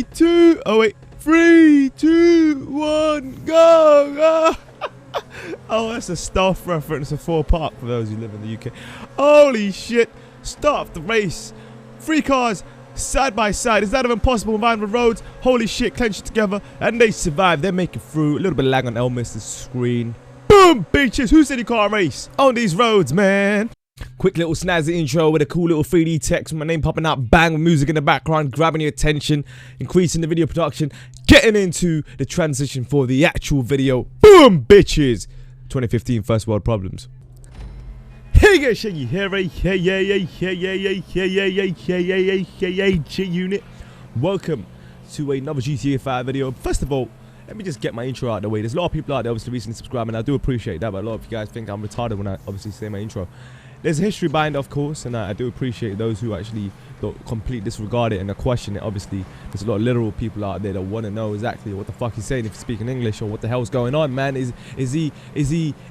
3, 2, 1, go! Oh, that's a stealth reference to 4 Park for those who live in the UK. Holy shit! Start the race. 3 cars side by side. Is that even possible on the roads? Holy shit! Clenched together and they survive. They're making through. A little bit of lag on Elmis's screen. Boom, bitches! Who said you can't race on these roads, man? Quick little snazzy intro with a cool little 3D text, my name popping out, bang, with music in the background, grabbing your attention, increasing the video production, getting into the transition for the actual video. Boom, bitches! 2015 first world problems. Hey guys, Shaggy here, unit. Welcome to another GTA 5 video. First of all, let me just get my intro out of the way. There's a lot of people out there obviously recently subscribing, I do appreciate that, but a lot of you guys think I'm retarded when I obviously say my intro. There's a history behind it, of course, and I do appreciate those who actually don't completely disregard it and question it. Obviously, there's a lot of literal people out there that want to know exactly what the fuck he's saying if he's speaking English, or what the hell's going on, man. Is he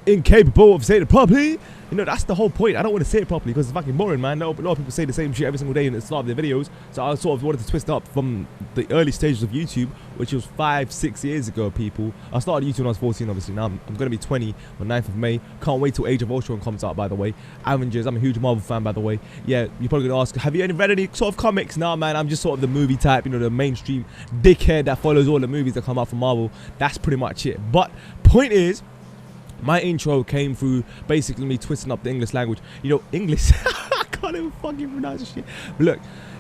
incapable of saying it properly? You know, that's the whole point. I don't want to say it properly because it's fucking boring, man. A lot of people say the same shit every single day in the start of their videos. So I sort of wanted to twist it up from the early stages of YouTube, which was 5-6 years ago, people. I started YouTube when I was 14, obviously. Now I'm going to be 20 on 9th of May. Can't wait till Age of Ultron comes out, by the way. Avengers, I'm a huge Marvel fan, by the way. Yeah, you're probably going to ask, have you read any sort of comics? Nah, man, I'm just sort of the movie type, you know, the mainstream dickhead that follows all the movies that come out from Marvel. That's pretty much it. But point is, my intro came through basically me twisting up the English language. You know, English. I can't even fucking pronounce this shit. But look,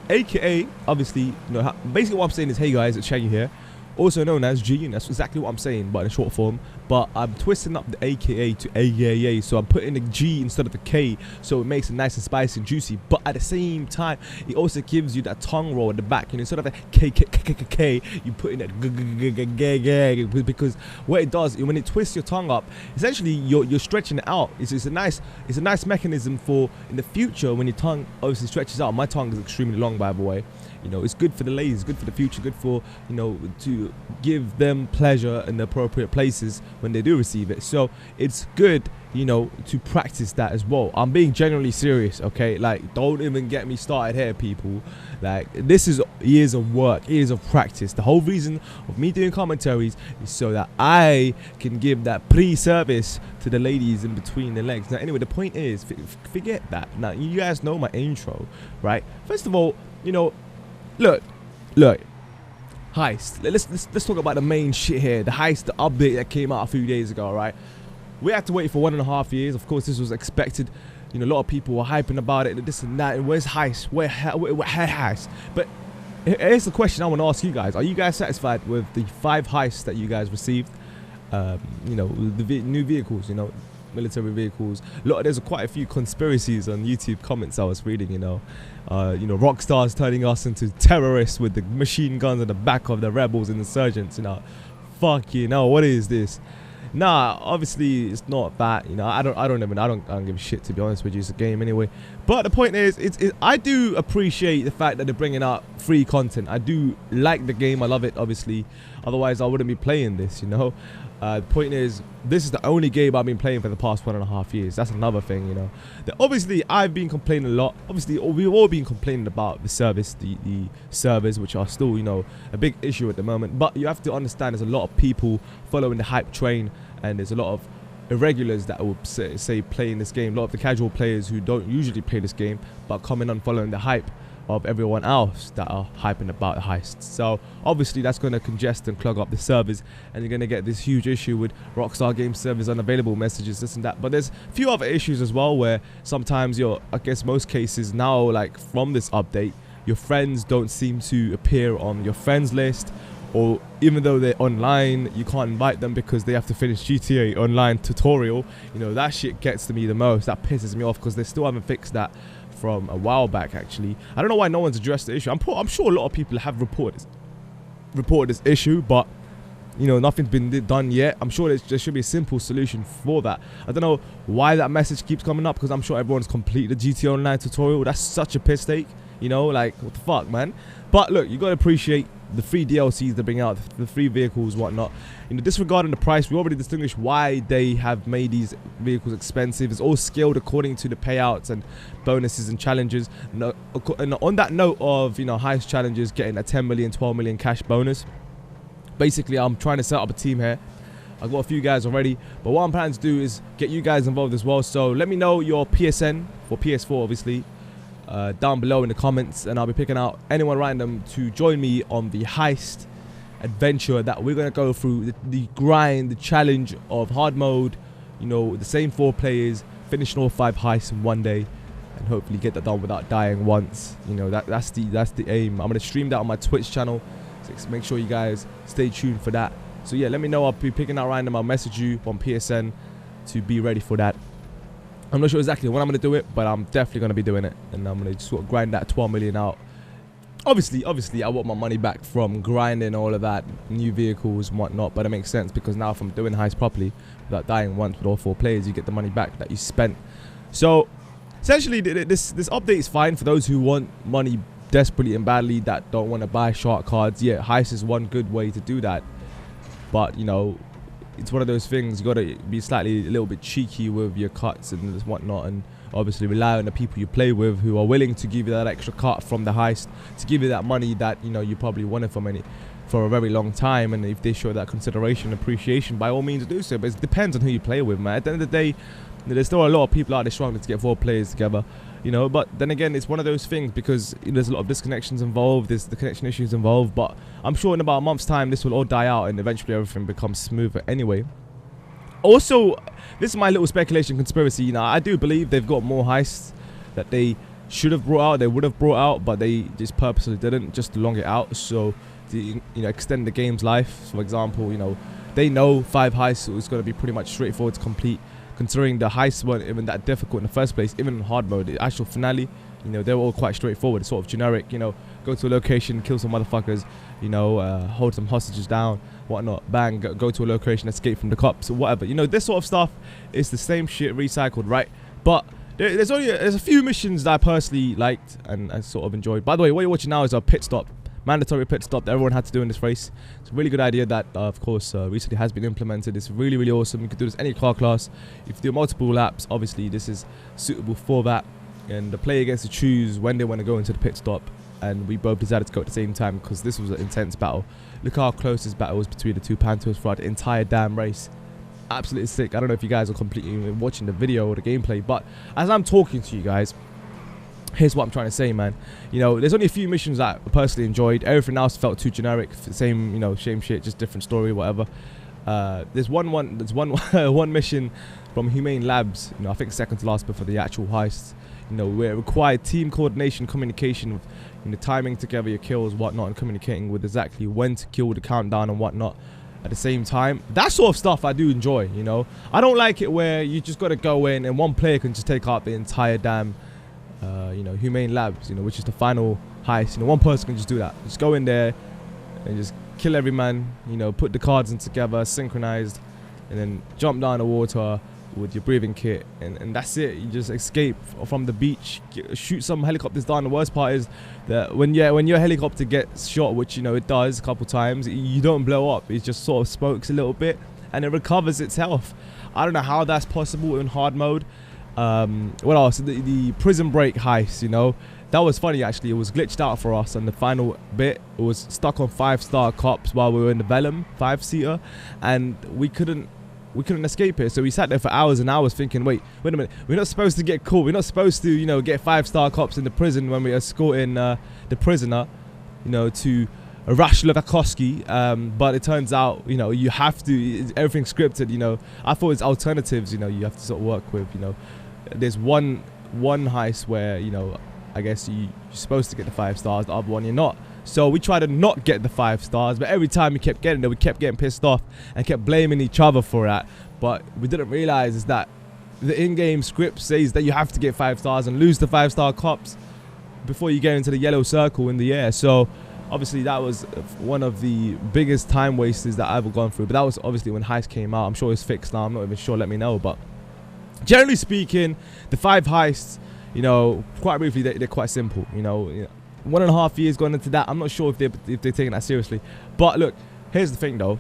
AKA, obviously, you know, basically what I'm saying is, hey guys, it's Shaggy here. Also known as G, that's exactly what I'm saying, but in short form. But I'm twisting up the AKA to AYA, so I'm putting the G instead of the K, so it makes it nice and spicy and juicy. But at the same time, it also gives you that tongue roll at the back. You know, instead of a K, you put in that because what it does, when it twists your tongue up, essentially you're stretching it out. It's a nice mechanism for in the future when your tongue obviously stretches out. My tongue is extremely long, by the way. You know, it's good for the ladies, good for the future, good for, you know, to give them pleasure in the appropriate places when they do receive it. So it's good, you know, to practice that as well. I'm being genuinely serious, okay? Like, don't even get me started here, people. Like, this is years of work, years of practice. The whole reason of me doing commentaries is so that I can give that pre-service to the ladies in between the legs. Now, anyway, the point is, forget that. Now, you guys know my intro, right? First of all, you know, Look, Heist. Let's talk about the main shit here. The Heist, the update that came out a few days ago, right? We had to wait for 1.5 years. Of course, this was expected. You know, a lot of people were hyping about it, this and that. And where's Heist? Where Heist? But here's the question I want to ask you guys: are you guys satisfied with the 5 heists that you guys received? You know, the new vehicles. You know, military vehicles. There's quite a few conspiracies on YouTube comments I was reading. You know, Rockstar's turning us into terrorists with the machine guns on the back of the rebels and insurgents. You know, fuck you know, what is this? Nah, obviously it's not that. You know, I don't give a shit, to be honest with you. It's a game anyway. But the point is, I do appreciate the fact that they're bringing out free content. I do like the game. I love it, obviously. Otherwise, I wouldn't be playing this. You know. The point is, this is the only game I've been playing for the past 1.5 years. That's another thing, you know. Obviously, I've been complaining a lot. Obviously, we've all been complaining about the service, the servers, which are still, you know, a big issue at the moment. But you have to understand, there's a lot of people following the hype train, and there's a lot of irregulars that will say playing this game. A lot of the casual players who don't usually play this game, but coming on following the hype of everyone else that are hyping about the heists. So obviously that's going to congest and clog up the servers, and you're going to get this huge issue with Rockstar Game servers unavailable messages, this and that. But there's a few other issues as well, where sometimes I guess most cases now, like from this update, your friends don't seem to appear on your friends list, or even though they're online, you can't invite them because they have to finish GTA Online tutorial. You know, that shit gets to me the most. That pisses me off because they still haven't fixed that from a while back, actually. I don't know why no one's addressed the issue. I'm sure a lot of people have reported this issue, but you know, nothing's been done yet. I'm sure there should be a simple solution for that. I don't know why that message keeps coming up, because I'm sure everyone's completed the GTA Online tutorial. That's such a piss take. You know, like, what the fuck, man? But look, you gotta appreciate the free DLCs they bring out, the free vehicles, whatnot. You know, disregarding the price, we already distinguished why they have made these vehicles expensive. It's all scaled according to the payouts and bonuses and challenges. And on that note of, you know, heist challenges getting a 10 million, 12 million cash bonus, basically I'm trying to set up a team here. I've got a few guys already, but what I'm planning to do is get you guys involved as well. So let me know your PSN for PS4, obviously, down below in the comments, and I'll be picking out anyone random to join me on the heist adventure that we're gonna go through, the grind, the challenge of hard mode. You know, the same 4 players finishing all 5 heists in one day, and hopefully get that done without dying once. You know, that's the aim. I'm gonna stream that on my Twitch channel, so make sure you guys stay tuned for that. So yeah, let me know. I'll be picking out random. I'll message you on PSN to be ready for that. I'm not sure exactly when I'm going to do it, but I'm definitely going to be doing it. And I'm going to sort of grind that 12 million out. Obviously, I want my money back from grinding all of that, new vehicles and whatnot. But it makes sense because now if I'm doing heist properly, without dying once with all 4 players, you get the money back that you spent. So, essentially, this update is fine for those who want money desperately and badly, that don't want to buy shark cards. Yeah, heist is one good way to do that. But, you know, it's one of those things, you got to be a little bit cheeky with your cuts and whatnot, and obviously rely on the people you play with who are willing to give you that extra cut from the heist, to give you that money that, you know, you probably wanted for a very long time. And if they show that consideration, appreciation, by all means do so. But it depends on who you play with, man. At the end of the day, there's still a lot of people out there struggling to get 4 players together, you know. But then again, it's one of those things because, you know, there's a lot of disconnections involved, there's the connection issues involved. But I'm sure in about a month's time this will all die out and eventually everything becomes smoother anyway. Also, this is my little speculation conspiracy. You know, I do believe they've got more heists that they should have brought out, they would have brought out, but they just purposely didn't, just to long it out, so to, you know, extend the game's life. For example, you know, they know 5 heists is going to be pretty much straightforward to complete, considering the heists weren't even that difficult in the first place. Even in hard mode, the actual finale, you know, they were all quite straightforward. It's sort of generic, you know, go to a location, kill some motherfuckers, you know, hold some hostages down, whatnot, bang, go to a location, escape from the cops or whatever. You know, this sort of stuff is the same shit recycled, right? But there's a few missions that I personally liked and I sort of enjoyed. By the way, what you're watching now is a pit stop, mandatory pit stop that everyone had to do in this race. It's a really good idea that, of course, recently has been implemented. It's really, really awesome. You can do this any car class. If you do multiple laps, obviously this is suitable for that. And the player gets to choose when they want to go into the pit stop. And we both decided to go at the same time because this was an intense battle. Look how close this battle was between the 2 Pantos throughout the entire damn race. Absolutely sick. I don't know if you guys are completely watching the video or the gameplay, but as I'm talking to you guys, here's what I'm trying to say, man. You know, there's only a few missions that I personally enjoyed. Everything else felt too generic. Same, you know, same shit, just different story, whatever. There's one mission from Humane Labs. You know, I think second to last before the actual heist. You know, where it required team coordination, communication, with, you know, timing together your kills, whatnot, and communicating with exactly when to kill, the countdown and whatnot at the same time. That sort of stuff I do enjoy, you know. I don't like it where you just got to go in and one player can just take out the entire damn, you know, Humane Labs, you know, which is the final heist. You know, one person can just do that. Just go in there and just kill every man, you know, put the cards in together, synchronized, and then jump down the water with your breathing kit, and that's it. You just escape from the beach, shoot some helicopters down. The worst part is that when your helicopter gets shot, which, you know, it does a couple times, you don't blow up. It just sort of smokes a little bit and it recovers its health. I don't know how that's possible in hard mode. What else? The prison break heist, you know, that was funny actually. It was glitched out for us on the final bit. It was stuck on 5-star cops while we were in the Vellum 5-seater, and we couldn't escape it. So we sat there for hours and hours thinking, wait a minute, we're not supposed to get caught. We're not supposed to, you know, get 5-star cops in the prison when we're escorting the prisoner, you know, to Rashlevakovsky. But it turns out, you know, you have to, everything's scripted, you know. I thought it's alternatives, you know, you have to sort of work with, you know. There's one heist where, you know, I guess you're supposed to get the 5 stars, the other one you're not. So we tried to not get the 5 stars, but every time we kept getting there, we kept getting pissed off and kept blaming each other for that. But we didn't realize is that the in-game script says that you have to get 5 stars and lose the 5-star cops before you get into the yellow circle in the air. So obviously that was one of the biggest time wasters that I've ever gone through. But that was obviously when Heist came out. I'm sure it's fixed now. I'm not even sure. Let me know. But generally speaking, the 5 heists, you know, quite briefly, they're quite simple. You know, 1.5 years going into that. I'm not sure if they're taking that seriously. But look, here's the thing though.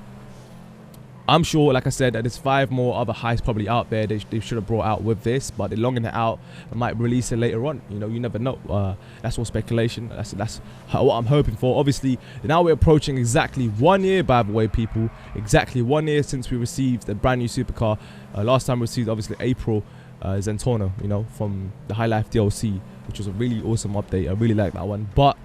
I'm sure, like I said, that there's 5 more other heists probably out there they should have brought out with this, but they're longing it out and might release it later on. You know, you never know. That's all speculation. That's what I'm hoping for. Obviously, now we're approaching exactly 1 year, by the way, people. Exactly 1 year since we received a brand new supercar. Last time we received, obviously, April Zentorno, you know, from the High Life DLC, which was a really awesome update. I really like that one. But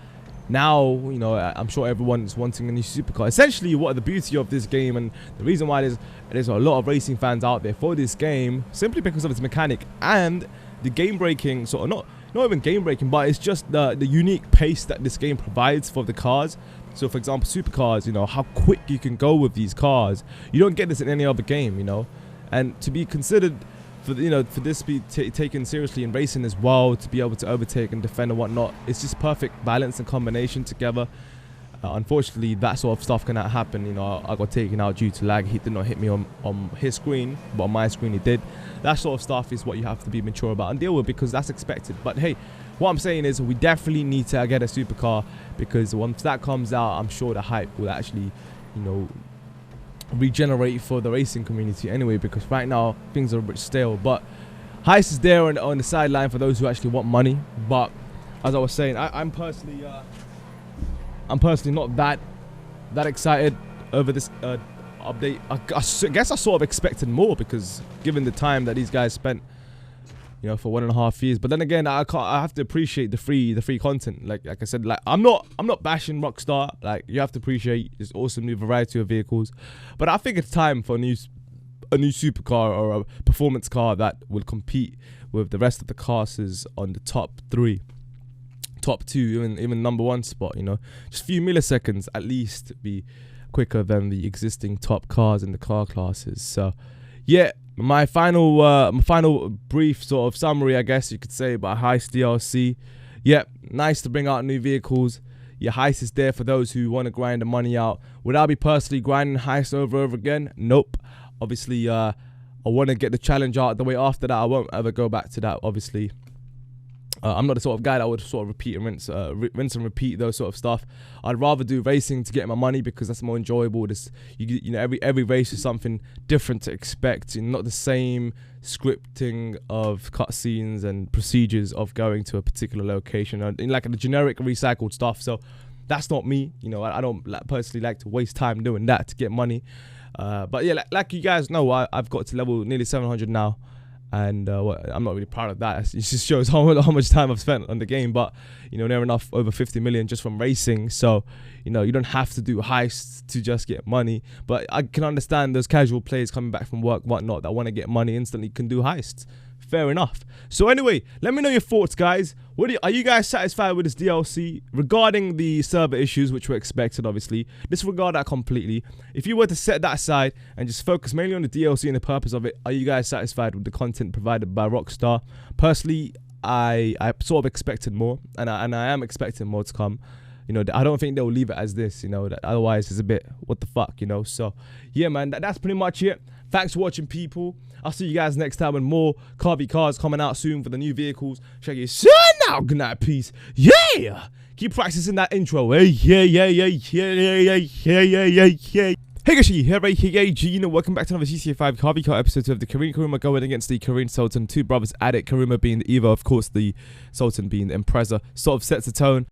now, you know, I'm sure everyone's wanting a new supercar. Essentially, what the beauty of this game and the reason why there's a lot of racing fans out there for this game, simply because of its mechanic and the game-breaking, sort of not even game-breaking, but it's just the unique pace that this game provides for the cars. So, for example, supercars, you know, how quick you can go with these cars. You don't get this in any other game, you know. And to be considered for this to be taken seriously in racing as well, to be able to overtake and defend and whatnot, it's just perfect balance and combination together. Unfortunately, that sort of stuff cannot happen. You know, I got taken out due to lag. He did not hit me on his screen, but on my screen he did. That sort of stuff is what you have to be mature about and deal with, because that's expected. But hey, what I'm saying is we definitely need to get a supercar, because once that comes out, I'm sure the hype will actually, you know, regenerate for the racing community anyway, because right now things are a bit stale. But Heist is there on the sideline for those who actually want money. But as I was saying, I'm personally not that excited over this update. I guess I sort of expected more, because given the time that these guys spent, you know, for 1.5 years. But then again, I have to appreciate the free content. Like I said, like I'm not bashing Rockstar. Like, you have to appreciate this awesome new variety of vehicles. But I think it's time for a new supercar or a performance car that will compete with the rest of the classes on the top 3, top 2, even number 1 spot. You know, just a few milliseconds at least be quicker than the existing top cars in the car classes. So yeah, my final brief sort of summary, I guess you could say, about Heist DLC. Yeah, nice to bring out new vehicles. Yeah, Heist is there for those who want to grind the money out. Would I be personally grinding Heist over again? Nope. Obviously, I want to get the challenge out the way. After that, I won't ever go back to that, obviously. I'm not the sort of guy that would sort of repeat and rinse and repeat those sort of stuff. I'd rather do racing to get my money, because that's more enjoyable. You know, every race is something different to expect, and not the same scripting of cutscenes and procedures of going to a particular location, and like the generic recycled stuff. So that's not me. You know, I don't personally like to waste time doing that to get money. But yeah, like you guys know, I've got to level nearly 700 now. And I'm not really proud of that. It just shows how much time I've spent on the game. But, you know, near enough over 50 million just from racing. So, you know, you don't have to do heists to just get money. But I can understand those casual players coming back from work, whatnot, that want to get money instantly can do heists. Fair enough. So anyway, let me know your thoughts, guys. Are you guys satisfied with this DLC? Regarding the server issues, which were expected, obviously, disregard that completely. If you were to set that aside and just focus mainly on the DLC and the purpose of it, are you guys satisfied with the content provided by Rockstar? Personally, I sort of expected more, and I am expecting more to come. You know, I don't think they'll leave it as this, you know, that otherwise it's a bit, what the fuck, you know. So, yeah, man, that's pretty much it. Thanks for watching, people. I'll see you guys next time with more car v cars coming out soon for the new vehicles. Check it out. Good night, peace. Yeah. Keep practicing that intro. Hey, Hey guys, you know, welcome back to another GTA 5 car v car episode of the Korean Kuruma going against the Korean Sultan. Two brothers at it, Kuruma being the Evo, of course the Sultan being the Impreza. Sort of sets the tone.